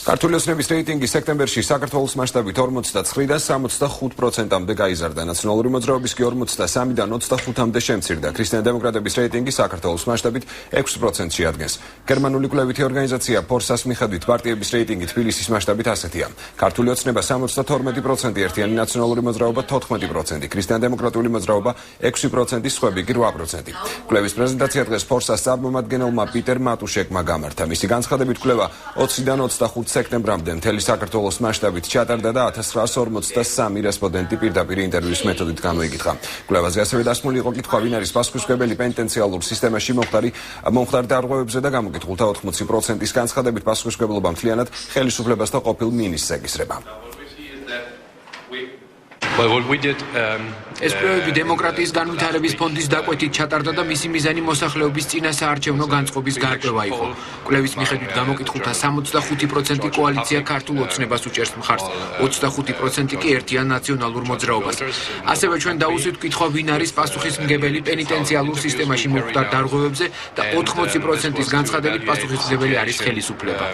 ქართული ოცნების რეიტინგი სექტემბერში საქართველოს მასშტაბით 49-დან 65%-მდე გაიზარდა. ნაციონალური მოძრაობის კი 43-დან 25-მდე შემცირდა. ქრისტიან-დემოკრატების რეიტინგი საქართველოს მასშტაბით 6%-ში ადგენს. გერმანული კვლევითი ორგანიზაცია ფორსას მიხედვით პარტიების რეიტინგი თბილისის მასშტაბით ასეთია. ქართული ოცნება 72%, ერთიანი ნაციონალური მოძრაობა 14%, ქრისტიან-დემოკრატიული მოძრაობა 6%, სხვები კი 8%. კვლევის პრეზენტაცია დღეს ფორსას წარმომადგენელმა პიტერ მატუშეკმა გამართა. მისი განცხადებით კვლევა 20-დან 25 სექტემბრამდე მთელი საქართველოს მასშტაბით ჩატარდა და 1943 რესპონდენტი პირდაპირ ინტერვიუს მეთოდით გამოიკითხა. კვლევაზე ასევე დასმული იყო კითხვა, ვინ არის პასუხისმგებელი პენიტენციალურ სისტემაში მომხდარ დარღვევებზე და გამოკითხულთა 80%-ის განცხადებით პასუხისმგებლობა მთლიანად ხელისუფლებასთან ყოფილ მინისტრს ეკისრება. ეს კვლევები დემოკრატიის განვითარების ფონდის დაკვეთით ჩატარდა და მისი მიზანი მოსახლეობის წინასაარჩევნო განწყობის გარკვევა იყო. კვლევის მიხედვით გამოკითხულთა 65% კოალიცია ქართულ ოცნებას უჭერს მხარს, 25% კი ერთიან ნაციონალურ მოძრაობას. ასევე ჩვენ დაუსვით კითხვა, ვინ არის პასუხისმგებელი პენიტენციალურ სისტემაში მომხდარ დარღვევებზე და 80%-ის განცხადებით პასუხისმგებელი არის ხელისუფლება.